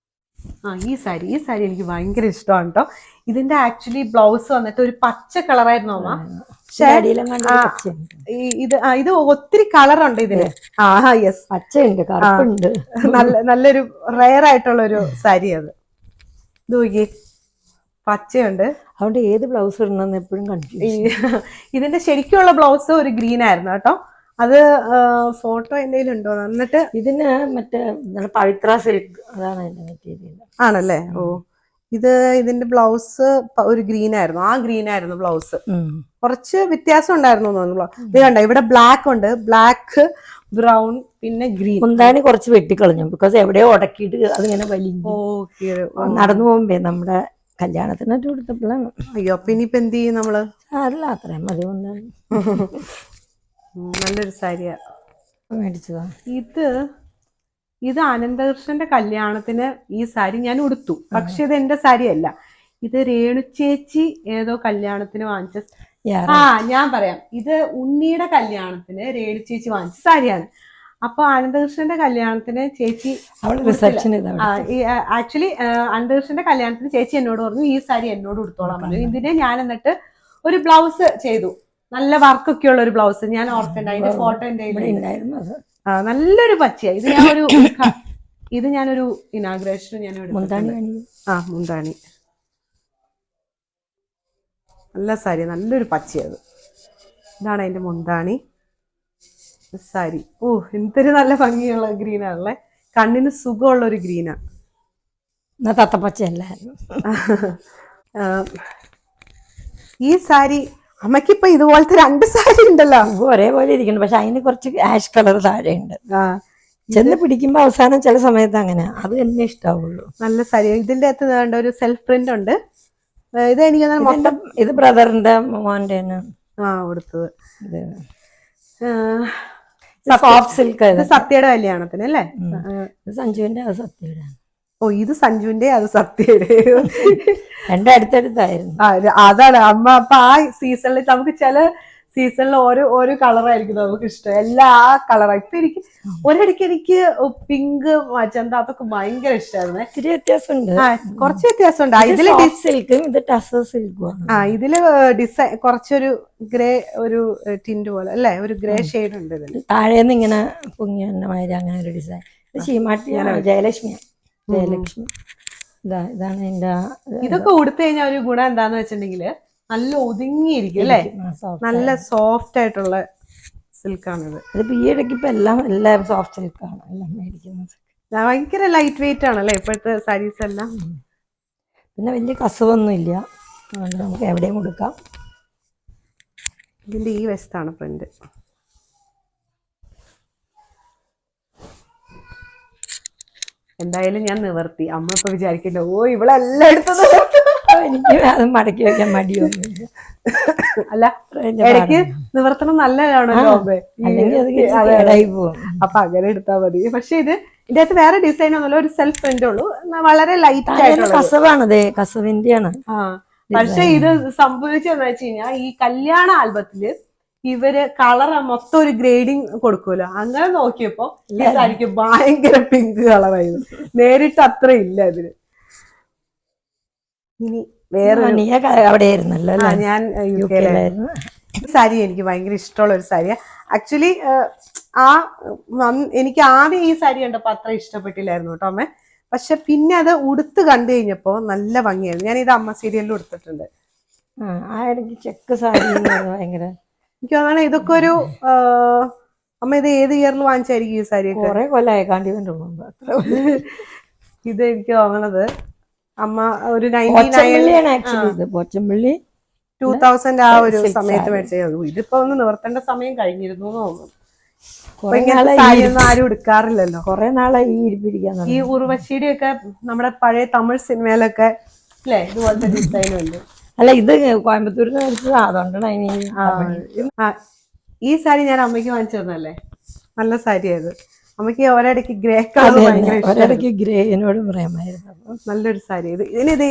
ഈ സാരി എനിക്ക് ഭയങ്കര ഇഷ്ടമാണ് കേട്ടോ. ഇതിന്റെ ആക്ച്വലി ബ്ലൗസ് വന്നിട്ട് ഒരു പച്ച കളറായിരുന്നു അമ്മ. ഇത് ഒത്തിരി കളറുണ്ട് ഇതിന്. യെസ്, പച്ചയുണ്ട്, കറുപ്പുണ്ട്. നല്ലൊരു റെയർ ആയിട്ടുള്ള ഒരു സാരി അത്. ഇത് നോക്കി, പച്ചയുണ്ട്. അതുകൊണ്ട് ഏത് ബ്ലൗസ് ഇടണമെന്ന് എപ്പോഴും കൺഫ്യൂഷൻ. ഇതിന്റെ ശരിക്കുള്ള ബ്ലൗസ് ഒരു ഗ്രീൻ ആയിരുന്നു കേട്ടോ. അത് ഫോട്ടോ എന്തെങ്കിലും ഉണ്ടോ? എന്നിട്ട് ഇതിന് മറ്റേ പവിത്ര സിൽക്ക്, അതാണ് അതിന്റെ മെറ്റീരിയൽ. ആണല്ലേ? ഓ, ഇതിന്റെ ബ്ലൗസ് ഒരു ഗ്രീൻ ആയിരുന്നു. ആ ഗ്രീൻ ആയിരുന്നു ബ്ലൗസ്. കുറച്ച് വ്യത്യാസം ഉണ്ടായിരുന്നു തോന്നുന്നു. ഇത് കണ്ട, ഇവിടെ ബ്ലാക്ക് ഉണ്ട്, ബ്ലാക്ക്, ബ്രൗൺ, പിന്നെ ഗ്രീൻ. മുന്താണി കുറച്ച് വെട്ടിക്കളഞ്ഞു, ബിക്കോസ് എവിടെയോ ഉടക്കിയിട്ട് അതിങ്ങനെ വലിഞ്ഞു. നടന്നു പോകുമ്പേ നമ്മുടെ കല്യാണത്തിനായിട്ട് കൊടുത്തപ്പോഴാണ്. അയ്യോ, അപ്പൊ ഇനിയിപ്പോ എന്ത് ചെയ്യും നമ്മള്? അല്ല, അത്രയും മതി. ഒന്നാണ് നല്ലൊരു സാരിയാ മേടിച്ചതാ. ഇത് അനന്തകൃഷ്ണന്റെ കല്യാണത്തിന് ഈ സാരി ഞാൻ ഉടുത്തു. പക്ഷെ ഇത് എന്റെ സാരി അല്ല. ഇത് രേണു ചേച്ചി ഏതോ കല്യാണത്തിന് വാങ്ങിച്ച, ഞാൻ പറയാം, ഇത് ഉണ്ണിയുടെ കല്യാണത്തിന് രേണു ചേച്ചി വാങ്ങിച്ച സാരിയാണ്. അപ്പൊ അനന്തകൃഷ്ണന്റെ കല്യാണത്തിന് ചേച്ചി ആക്ച്വലി അനന്തകൃഷ്ണന്റെ കല്യാണത്തിന് ചേച്ചി എന്നോട് പറഞ്ഞു ഈ സാരി എന്നോട് ഉടുത്തോളാൻ പറഞ്ഞു. ഇതിനെ ഞാൻ എന്നിട്ട് ഒരു ബ്ലൗസ് ചെയ്തു. നല്ല വർക്കൊക്കെ ഉള്ള ഒരു ബ്ലൗസ്. ഞാൻ ഓർക്കണ്ട, അതിന്റെ ഫോട്ടോ എന്റെ നല്ലൊരു പച്ചയാ. ഇത് ഞാനൊരു ഇനാഗ്രേഷന് ഞാൻ മുന്താണി. നല്ല സാരി, നല്ലൊരു പച്ചയത്. ഇതാണ് അതിന്റെ മുന്താണി സാരി. ഓ, എന്തൊരു നല്ല ഭംഗിയുള്ള ഗ്രീനാണല്ലേ. കണ്ണിന് സുഖമുള്ള ഒരു ഗ്രീനാ. തത്തപ്പച്ചല്ലായിരുന്നു ഈ സാരി. അമ്മക്കിപ്പൊ ഇതുപോലത്തെ 2 സാരി ഉണ്ടല്ലോ, ഒരേപോലെ ഇരിക്കുന്നു. പക്ഷെ അതിന് കുറച്ച് ആഷ് കളർ താഴെയുണ്ട്. ചെന്ന് പിടിക്കുമ്പോ അവസാനം ചില സമയത്ത് അങ്ങനെ അത് തന്നെ ഇഷ്ടാവുള്ളൂ. നല്ല സാരി. ഇതിന്റെ അകത്ത് വേണ്ട ഒരു സെൽഫ് പ്രിന്റ് ഉണ്ട്. ഇത് എനിക്ക് ഇത് ബ്രദറിന്റെ മോന്റെ കൊടുത്തത്. Soft silk. സത്യയുടെ കല്യാണത്തിന് അല്ലേ? സഞ്ജുവിന്റെ, അത് സത്യയുടെ. ഓ, ഇത് സഞ്ജുവിന്റെ, അത് സത്യയുടെ. രണ്ടും അടുത്തടുത്തായിരുന്നു. അതാണ് അമ്മ. അപ്പൊ ആ സീസണിൽ നമുക്ക് ചില സീസണിൽ ഓരോ കളറായിരിക്കും നമുക്ക് ഇഷ്ടം. എല്ലാം ആ കളറാണ്. ഇപ്പൊ എനിക്ക് ഒരിടയ്ക്ക് എനിക്ക് പിങ്ക്, മജന്ത അതൊക്കെ ഭയങ്കര ഇഷ്ടമായിരുന്നേ. ഇത്തിരി വ്യത്യാസമുണ്ട്, കുറച്ച് വ്യത്യാസമുണ്ട്. ഇതില് സിൽക്കും ഇത് ടസർ സിൽക്കും. ഇതില് ഡിസൈൻ കുറച്ചൊരു ഗ്രേ, ഒരു ടിന്റ് പോലെ അല്ലേ, ഒരു ഗ്രേ ഷെയ്ഡ് ഉണ്ട് ഇതിൽ. താഴേന്ന് ഇങ്ങനെ പൊങ്ങി മാതിരി അങ്ങനെ ഒരു ഡിസൈൻ. ഇത് ശീമാട്ടിയാണ്, ജയലക്ഷ്മി. ഇതാണ് എന്റെ. ഇതൊക്കെ ഉടുത്തു കഴിഞ്ഞാൽ ഒരു ഗുണം എന്താന്ന് വെച്ചിട്ടുണ്ടെങ്കില് നല്ല ഒതുങ്ങിയിരിക്കും അല്ലേ, നല്ല സോഫ്റ്റ് ആയിട്ടുള്ള സിൽക്കാണിത്. ഇതിപ്പോ ഈ ഇടയ്ക്ക് ഇപ്പൊ എല്ലാം സോഫ്റ്റ് സിൽക്കാണ് എല്ലാം മേടിക്കുന്നത്. ഭയങ്കര ലൈറ്റ് വെയിറ്റ് ആണല്ലേ ഇപ്പോഴത്തെ സാരീസ് എല്ലാം. പിന്നെ വലിയ കസവൊന്നും ഇല്ല, അതുകൊണ്ട് നമുക്ക് എവിടെയും കൊടുക്കാം. ഇതിന്റെ ഈ വശത്താണ് പ്രിന്റ്. എന്തായാലും ഞാൻ നിവർത്തി. അമ്മ ഇപ്പൊ വിചാരിക്കണ്ട, ഓ ഇവളെല്ലായിടത്തും എനിക്ക് അത് മടക്കി വെക്കാൻ മടിയൊന്നുമില്ല. അല്ല, ഇടയ്ക്ക് നിവർത്തനം നല്ലതാണല്ലോ അമ്മേ. അപ്പൊ അങ്ങനെ എടുത്താൽ മതി. പക്ഷെ ഇതിന്റെ അകത്ത് വേറെ ഡിസൈൻ ഒന്നുമില്ല, ഒരു സെൽഫ് പ്രിന്റ് ഉള്ളൂ, വളരെ ലൈറ്റ് ആയിട്ടുള്ള കസവാണത്, കസവിന്റെയാണ്. പക്ഷെ ഇത് സംഭവിച്ചെന്ന് വെച്ച് കഴിഞ്ഞാൽ ഈ കല്യാണ ആൽബത്തില് ഇവര് കളർ മൊത്തം ഒരു ഗ്രേഡിങ് കൊടുക്കൂലോ, അങ്ങനെ നോക്കിയപ്പോ ഈ സാരിക്ക് ഭയങ്കര പിങ്ക് കളറായിരുന്നു. നേരിട്ട് അത്ര ഇല്ല ഇതിന്. ഇനി വേറെ അവിടെയായിരുന്നല്ലോ, ഞാൻ UK യിലായിരുന്നു. ഈ സാരി എനിക്ക് ഭയങ്കര ഇഷ്ടമുള്ള ഒരു സാരിയാ. ആക്ച്വലി എനിക്ക് ആദ്യം ഈ സാരി കണ്ടപ്പോ അത്ര ഇഷ്ടപ്പെട്ടില്ലായിരുന്നു കേട്ടോ അമ്മ. പക്ഷെ പിന്നെ അത് ഉടുത്ത് കണ്ടു കഴിഞ്ഞപ്പോ നല്ല ഭംഗിയായിരുന്നു. ഞാൻ ഇത് അമ്മ സീരിയലിൽ ഉടുത്തിട്ടുണ്ട്. ആ ഇടയ്ക്ക് ചെക്ക് സാരി ഭയങ്കര, എനിക്ക് തോന്നണേ ഇതൊക്കെ ഒരു അമ്മ ഇത് ഏത് ഇയറിൽ വാങ്ങിച്ചായിരിക്കും ഈ സാരിയൊക്കെ? കുറെ കൊല്ലായി കാണ്ടി. ഇത് എനിക്ക് തോന്നണത് അമ്മ ഒരു 2000 ആ ഒരു സമയത്ത് മേടിച്ചത്. ഇതിപ്പോ ഒന്ന് നിവർത്തേണ്ട സമയം കഴിഞ്ഞിരുന്നു തോന്നുന്നു. സാരിയൊന്നും ആരും എടുക്കാറില്ലല്ലോ. കുറെ നാളായി ഇരിപ്പിരിക്കാൻ. ഈ ഉർവശിയുടെ ഒക്കെ നമ്മുടെ പഴയ തമിഴ് സിനിമയിലൊക്കെ അല്ലേ ഇതുപോലത്തെ ഡിസൈൻ ഉണ്ട്. അല്ല, ഇത് കോയമ്പത്തൂരിൽ നിന്ന് മേടിച്ചത്, അതുകൊണ്ടാണ്. ഈ സാരി ഞാൻ അമ്മയ്ക്ക് വാങ്ങിച്ചു തന്നല്ലേ, നല്ല സാരിയായത്. അമ്മയ്ക്ക് ഒരിടയ്ക്ക് ഗ്രേ കളർ ഭയങ്കര ഇഷ്ടം. ഗ്രേനോട് പറയാമായിരുന്നു. നല്ലൊരു സാരി ഇത്. ഇതിനിത്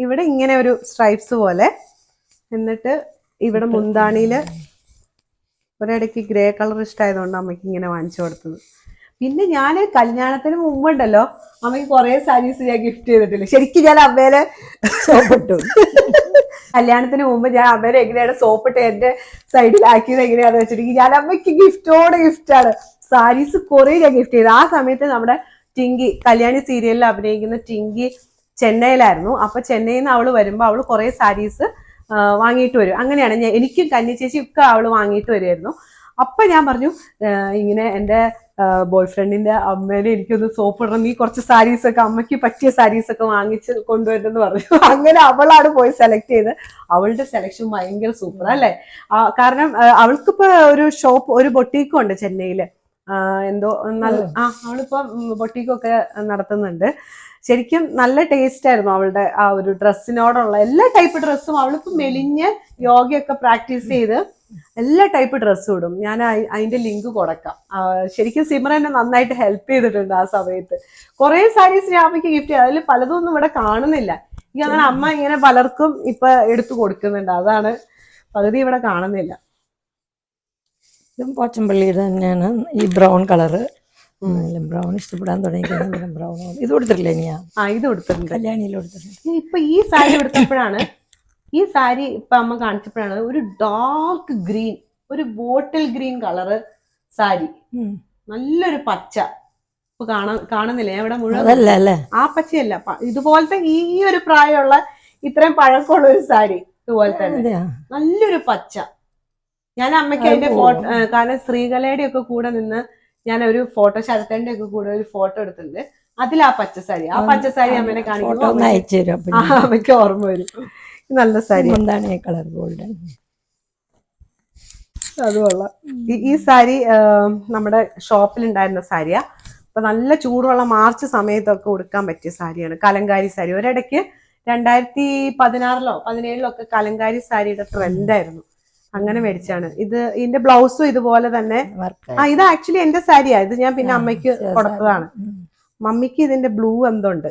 ഇവിടെ ഇങ്ങനെ ഒരു സ്ട്രൈപ്സ് പോലെ, എന്നിട്ട് ഇവിടെ മുന്താണിയില് ഒരിടയ്ക്ക് ഗ്രേ കളർ ഇഷ്ടമായതുകൊണ്ട് അമ്മയ്ക്ക് ഇങ്ങനെ വാങ്ങിച്ചു കൊടുത്തത്. പിന്നെ ഞാൻ കല്യാണത്തിന് മുമ്പുണ്ടല്ലോ അമ്മയ്ക്ക് കുറെ സാരീസ് ഞാൻ ഗിഫ്റ്റ് ചെയ്തിട്ടില്ല. ശരിക്കും ഞാൻ അമ്മേനെ സോപ്പിട്ടു. കല്യാണത്തിന് മുമ്പ് ഞാൻ അമ്മേനെ എങ്ങനെയാണ് സോപ്പിട്ട് എന്റെ സൈഡിലാക്കിയത് എങ്ങനെയാണെന്ന് വെച്ചിട്ടുണ്ടെങ്കിൽ, ഞാൻ അമ്മയ്ക്ക് ഗിഫ്റ്റാണ് സാരീസ് കുറെ ഞാൻ ഗിഫ്റ്റ് ചെയ്തു. ആ സമയത്ത് നമ്മുടെ ടിങ്കി കല്യാണി സീരിയലിൽ അഭിനയിക്കുന്ന ടിങ്കി ചെന്നൈയിലായിരുന്നു. അപ്പൊ ചെന്നൈയിൽ നിന്ന് അവള് വരുമ്പോ അവള് കുറെ സാരീസ് വാങ്ങിയിട്ട് വരും. അങ്ങനെയാണ് എനിക്കും കന്നി ചേച്ചി ഒക്കെ അവള് വാങ്ങിയിട്ട് വരുമായിരുന്നു. അപ്പൊ ഞാൻ പറഞ്ഞു, ഇങ്ങനെ എന്റെ ബോയ് ഫ്രണ്ടിന്റെ അമ്മേനെ എനിക്കൊന്ന് സോപ്പ് ഇടണം, നീ കുറച്ച് സാരീസ് ഒക്കെ അമ്മയ്ക്ക് പറ്റിയ സാരീസ് ഒക്കെ വാങ്ങിച്ച് കൊണ്ടുവരുന്നെന്ന് പറഞ്ഞു. അങ്ങനെ അവളാണ് പോയി സെലക്ട് ചെയ്ത്. അവളുടെ സെലക്ഷൻ ഭയങ്കര സൂപ്പർ അല്ലേ. കാരണം അവൾക്കിപ്പോ ഒരു ബൊട്ടീക്കും ഉണ്ട് ചെന്നൈയില്. എന്തോ നല്ല അവളിപ്പോ ബൊട്ടീക്കൊക്കെ നടത്തുന്നുണ്ട്. ശരിക്കും നല്ല ടേസ്റ്റ് ആയിരുന്നു അവളുടെ ആ ഒരു ഡ്രസ്സിനോടുള്ള എല്ലാ ടൈപ്പ് ഡ്രസ്സും. അവളിപ്പോ മെലിഞ്ഞ് യോഗയൊക്കെ പ്രാക്ടീസ് ചെയ്ത് എല്ലാ ടൈപ്പ് ഡ്രസ്സും ഇടും. ഞാൻ അതിന്റെ ലിങ്ക് കൊടുക്കാം. ശരിക്കും സിമർ എന്നെ നന്നായിട്ട് ഹെൽപ്പ് ചെയ്തിട്ടുണ്ട് ആ സമയത്ത്. കുറെ സാരീസ് ഞാൻ അമ്മയ്ക്ക് ഗിഫ്റ്റ് ചെയ്തു. അതിൽ പലതൊന്നും ഇവിടെ കാണുന്നില്ല. എനിക്ക് അങ്ങനെ അമ്മ ഇങ്ങനെ പലർക്കും ഇപ്പൊ എടുത്തു കൊടുക്കുന്നുണ്ട്. അതാണ് പകുതി ഇവിടെ കാണുന്നില്ല. ഇതും പോച്ചമ്പള്ളിയുടെ തന്നെയാണ്. ഈ ബ്രൗൺ കളറ്, ബ്രൗൺ ഇഷ്ടപ്പെടാൻ തുടങ്ങിയ ബ്രൗൺ. ഇത് കൊടുത്തിട്ടില്ല ഇനിയാ? ഇത് കൊടുത്തിട്ടുണ്ട്, കല്യാണിയിൽ കൊടുത്തിട്ടുണ്ട്. ഇപ്പൊ ഈ സാരി എടുത്തപ്പോഴാണ്, ഈ സാരി ഇപ്പൊ അമ്മ കാണിച്ചപ്പോഴാണ് ഒരു ഡാർക്ക് ഗ്രീൻ, ഒരു ബോട്ടിൽ ഗ്രീൻ കളറ് സാരി, നല്ലൊരു പച്ച. ഇപ്പൊ കാണുന്നില്ലേ എവിടെ മുഴുവൻ? ആ പച്ചയല്ല, ഇതുപോലത്തെ ഈ ഒരു പ്രായമുള്ള ഇത്രയും പഴക്കമുള്ള ഒരു സാരി ഇതുപോലെ തന്നെ നല്ലൊരു പച്ച. ഞാൻ അമ്മയ്ക്ക് അതിന്റെ ഫോട്ടോ, കാരണം ശ്രീകലയുടെ ഒക്കെ കൂടെ നിന്ന് ഞാൻ ഒരു ഫോട്ടോ, ശരത്തേന്റെ ഒക്കെ കൂടെ ഒരു ഫോട്ടോ എടുത്തിട്ടുണ്ട്. അതിൽ ആ പച്ചസാരി അമ്മേനെ കാണിക്കുമ്പോൾ അമ്മയ്ക്ക് ഓർമ്മ വരും. നല്ല സാരി, കളർ ഗോൾഡൻ. അതുകൊള്ള ഈ സാരി നമ്മുടെ ഷോപ്പിൽ സാരിയാ. അപ്പൊ നല്ല ചൂടുള്ള മാർച്ച് സമയത്തൊക്കെ ഉടുക്കാൻ പറ്റിയ സാരിയാണ് കലങ്കാരി സാരി. ഒരിടയ്ക്ക് 2016-ലോ 2017-ലോ ഒക്കെ കലങ്കാരി സാരിയുടെ ട്രെൻഡായിരുന്നു. അങ്ങനെ മേടിച്ചാണ്. ഇതിന്റെ ബ്ലൗസും ഇതുപോലെ തന്നെ. ഇത് ആക്ച്വലി എന്റെ സാരിയാ. ഇത് ഞാൻ പിന്നെ അമ്മയ്ക്ക് കൊടുത്തതാണ്. മമ്മിക്ക് ഇതിന്റെ ബ്ലൂ എന്തുണ്ട്.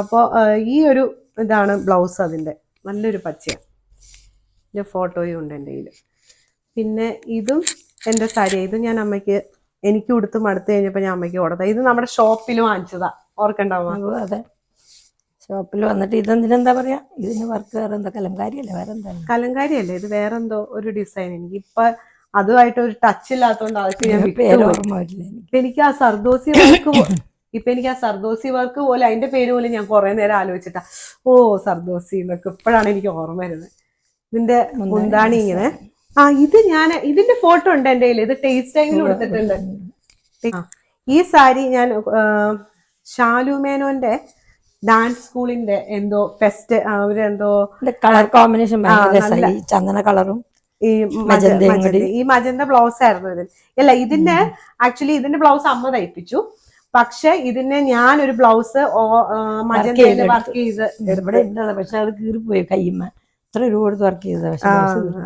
അപ്പൊ ഈ ഒരു ഇതാണ് ബ്ലൗസ്. അതിന്റെ നല്ലൊരു പച്ചയാണ്. ഇതിന്റെ ഫോട്ടോയും ഉണ്ട് എൻ്റെ കയ്യിൽ. പിന്നെ ഇതും എന്റെ സാരിയാ. ഇത് ഞാൻ അമ്മയ്ക്ക്, എനിക്ക് ഉടുത്ത് മടുത്ത് കഴിഞ്ഞപ്പോ ഞാൻ അമ്മയ്ക്ക് കൊടുത്ത. ഇത് നമ്മുടെ ഷോപ്പിൽ വാങ്ങിച്ചതാ, ഓർക്കണ്ടാവുക? അതെ, ഷോപ്പിൽ വന്നിട്ട്. ഇതെന്തിനെന്താ പറയാ, ഇതിന് വർക്ക് വേറെ എന്താ? കലങ്കാരിയല്ലേ? വേറെ എന്താ? കലങ്കാരിയല്ലേ, ഇത് വേറെന്തോ ഒരു ഡിസൈൻ. എനിക്ക് ഇപ്പൊ അതുമായിട്ട് ഒരു ടച്ച് ഇല്ലാത്തതുകൊണ്ട് അതൊക്കെ ഞാൻ എനിക്ക് ആ സർദോസി വർക്ക് എനിക്ക് ആ സർദോസി വർക്ക് പോലെ അതിന്റെ പേര് പോലും ഞാൻ കുറെ നേരം ആലോചിച്ചിട്ടാ, ഓ സർദോസി എന്നൊക്കെ ഇപ്പോഴാണ് എനിക്ക് ഓർമ്മ വരുന്നത്. ഇതിന്റെ മുന്താണി ഇങ്ങനെ. ഇതിന്റെ ഫോട്ടോ ഉണ്ട് എന്റെ കയ്യിൽ. ഇത് ടേസ്റ്റ് ടൈമിൽ കൊടുത്തിട്ടുണ്ട്. ഈ സാരി ഞാൻ ഷാലു മേനോന്റെ ഡാൻസ് സ്കൂളിന്റെ എന്തോ ഫെസ്റ്റ് അവരെന്തോ കളർ കോമ്പിനേഷൻ നല്ല ചന്ദന കളറും ഈ മജന്തയും കൂടി. ഈ മജന്ത ബ്ലൗസ് ആയിരുന്നു ഇതിന്. അല്ല ഇതിന്റെ ആക്ച്വലി ഇതിന്റെ ബ്ലൗസ് അമ്മ തയ്പ്പിച്ചു. പക്ഷെ ഇതിന് ഞാനൊരു ബ്ലൗസ് മജന്തയിൽ വർക്ക് ചെയ്ത് ഇവിടെ ഉണ്ട്. പക്ഷെ അത് കീറിപ്പോയി കയ്യുമ്മ. എത്ര രൂപ കൊടുത്ത് വർക്ക് ചെയ്തത്. പക്ഷെ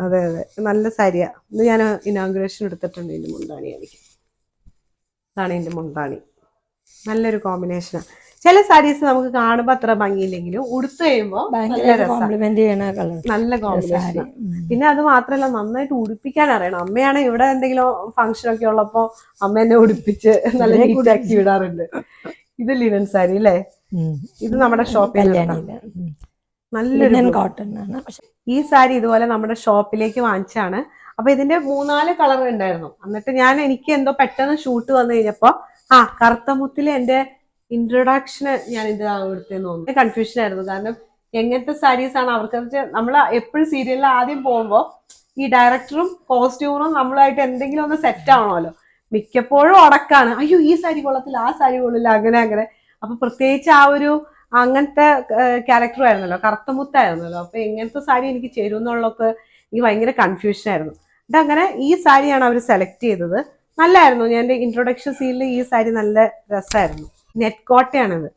അതെ അതെ നല്ല സാരിയാ. ഇത് ഞാൻ ഇനാഗുറേഷൻ എടുത്തിട്ടുണ്ട്. ഇതിന്റെ മുന്താണി എനിക്ക് ഇതാണ് ഇതിന്റെ മുന്താണി. നല്ലൊരു കോമ്പിനേഷനാണ്. ചില സാരീസ് നമുക്ക് കാണുമ്പോ അത്ര ഭംഗിയില്ലെങ്കിലും ഉടുത്തു കഴിയുമ്പോ കോംപ്ലിമെന്റ് ചെയ്യണ കളർ നല്ല കോമ്പിനേഷൻ. പിന്നെ അത് മാത്രല്ല നന്നായിട്ട് ഉടുപ്പിക്കാൻ അറിയണം. അമ്മയാണ് ഇവിടെ എന്തെങ്കിലും ഫംഗ്ഷൻ ഒക്കെ ഉള്ളപ്പോ അമ്മ എന്നെ ഉടുപ്പിച്ച് നല്ല നീറ്റാക്കി വിടാറുണ്ട്. ഇത് ലിനൻ സാരി അല്ലേ? ഇത് നമ്മുടെ ഷോപ്പിൽ നല്ലൊരു കോട്ടൺ ആണ്. ഈ സാരി ഇതുപോലെ നമ്മുടെ ഷോപ്പിലേക്ക് വാങ്ങിച്ചാണ്. അപ്പൊ ഇതിന്റെ 3-4 കളർ ഉണ്ടായിരുന്നു. എന്നിട്ട് എനിക്ക് എന്തോ പെട്ടെന്ന് ഷൂട്ട് വന്നു കഴിഞ്ഞപ്പോ കറുത്തമുത്തിലെ എന്റെ ഇൻട്രൊഡക്ഷന് ഞാൻ ഇത് എടുത്തെന്ന് തോന്നുന്നു. കൺഫ്യൂഷൻ ആയിരുന്നു. കാരണം എങ്ങനത്തെ സാരീസ് ആണ് അവർക്ക് നമ്മൾ എപ്പോഴും സീരിയലിൽ ആദ്യം പോകുമ്പോ ഈ ഡയറക്ടറും കോസ്റ്റ്യൂമറും നമ്മളായിട്ട് എന്തെങ്കിലും ഒന്ന് സെറ്റ് ആവണമല്ലോ. മിക്കപ്പോഴും ഉടക്കാണ്. അയ്യോ ഈ സാരി കൊള്ളത്തില്ല, ആ സാരി കൊള്ളില്ല, അങ്ങനെ. അപ്പൊ പ്രത്യേകിച്ച് അങ്ങനത്തെ ക്യാരക്ടർ ആയിരുന്നല്ലോ, കറുത്തമുത്തായിരുന്നല്ലോ. അപ്പൊ എങ്ങനത്തെ സാരി എനിക്ക് ചേരുമെന്നുള്ളതൊക്കെ എനിക്ക് ഭയങ്കര കൺഫ്യൂഷൻ ആയിരുന്നു. അങ്ങനെ ഈ സാരിയാണ് അവർ സെലക്ട് ചെയ്തത്. നല്ലായിരുന്നു. ഞാൻ എൻ്റെ ഇൻട്രൊഡക്ഷൻ സീനിൽ ഈ സാരി നല്ല രസമായിരുന്നു. നെറ്റ് കോട്ടയാണിത്.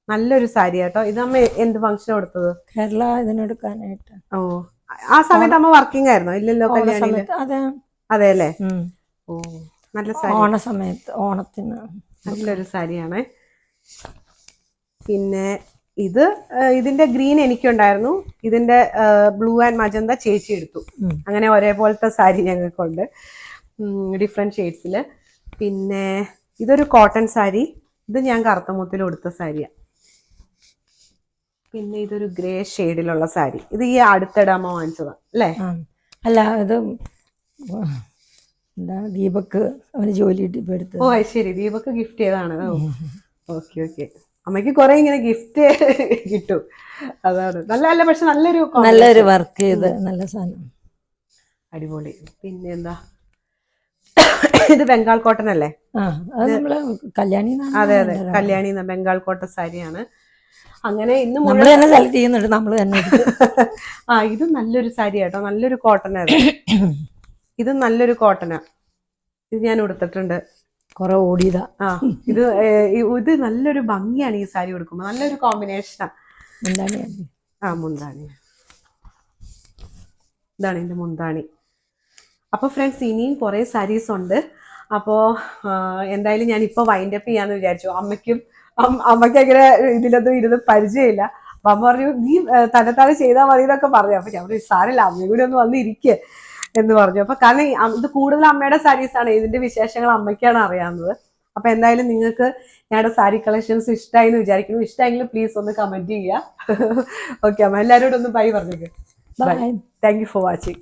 നല്ലൊരു സാരി കേട്ടോ. ഇത് അമ്മ എന്ത് ഫംഗ്ഷൻ കൊടുത്തത്? കേരള ഇതിനെടുക്കാനായിട്ട്. ഓ ആ സമയത്ത് അമ്മ വർക്കിംഗ് ആയിരുന്നോ? ഇല്ലല്ലോ, കല്യാണിയില്. അതെ അല്ലേ? ഓ നല്ല സാരി. ഓണ സമയത്ത് ഓണത്തിന് നല്ലൊരു സാരിയാണ്. പിന്നെ ഇതിന്റെ ഗ്രീൻ എനിക്കുണ്ടായിരുന്നു. ഇതിന്റെ ബ്ലൂ ആൻഡ് മജന്ത ചേച്ചി എടുത്തു. അങ്ങനെ ഒരേപോലത്തെ സാരി ഞങ്ങൾക്കുണ്ട്, ഡിഫറെന്റ് ഷെയ്ഡ്സിൽ. പിന്നെ ഇതൊരു കോട്ടൺ സാരി. ഇത് ഞാൻ കറുത്തമുത്തിൽ കൊടുത്ത സാരിയാണ്. പിന്നെ ഇതൊരു ഗ്രേ ഷെയ്ഡിലുള്ള സാരി. ഇത് ഈ അടുത്തിടെ അമ്മ വാങ്ങിച്ചതാ അല്ലേ? അല്ല, ഇത് എന്താ ദീപക്ക് അവന് ജോലി എടുത്ത്. ഓ ശരി, ദീപക്ക് ഗിഫ്റ്റ് ചെയ്താണ്. ഓക്കെ. അമ്മയ്ക്ക് കുറെ ഇങ്ങനെ ഗിഫ്റ്റ് കിട്ടും, അതാണ്. നല്ല പക്ഷെ നല്ലൊരു വർക്ക് ചെയ്ത് നല്ല സാധനം, അടിപൊളി. പിന്നെ എന്താ, ഇത് ബംഗാൾ കോട്ടൺ അല്ലേ? കല്യാണി. അതെ കല്യാണി ബംഗാൾ കോട്ടൺ സാരിയാണ്. അങ്ങനെ ഇന്ന് നമ്മൾ തന്നെ സെലക്ട് ചെയ്യുന്നുണ്ട്, നമ്മൾ തന്നെ. ഇത് നല്ലൊരു സാരി കേട്ടോ, നല്ലൊരു കോട്ടൺ ആയിരുന്നു. ഇത് നല്ലൊരു കോട്ടനാ. ഇത് ഞാൻ ഉടുത്തിട്ടുണ്ട്. കുറെ ഓടിയതാ. ഇത് നല്ലൊരു ഭംഗിയാണ് ഈ സാരി ഉടുക്കുമ്പോ. നല്ലൊരു കോമ്പിനേഷനാ. മുന്താണി. ഇതാണ് എന്റെ മുന്താണി. അപ്പൊ ഫ്രണ്ട്സ്, ഇനിയും കുറെ സാരീസ് ഉണ്ട്. അപ്പോ എന്തായാലും ഞാൻ ഇപ്പൊ വൈൻഡപ്പ് ചെയ്യാന്ന് വിചാരിച്ചു. അമ്മയ്ക്ക് അങ്ങനെ ഇതിലൊന്നും ഇരുന്ന് പരിചയമില്ല. അപ്പൊ അമ്മ പറഞ്ഞു, നീ തന്നെത്താനെ ചെയ്താൽ മതി എന്നൊക്കെ പറഞ്ഞു. അപ്പൊ ഞാൻ പറഞ്ഞു, സാരമില്ല, അമ്മയും കൂടി ഒന്ന് വന്നിരിക്കുക എന്ന് പറഞ്ഞു. അപ്പൊ കാരണം ഇത് കൂടുതൽ അമ്മയുടെ സാരീസ് ആണ്. ഇതിന്റെ വിശേഷങ്ങൾ അമ്മയ്ക്കാണ് അറിയാവുന്നത്. അപ്പൊ എന്തായാലും നിങ്ങൾക്ക് ഞങ്ങളുടെ സാരി കളക്ഷൻസ് ഇഷ്ടമായി എന്ന് വിചാരിക്കുന്നു. ഇഷ്ടമായെങ്കിൽ പ്ലീസ് ഒന്ന് കമന്റ് ചെയ്യുക. ഓക്കെ അമ്മ, എല്ലാവരോടും ഒന്ന് ബൈ പറഞ്ഞേക്ക്. Bye. Thank you for watching.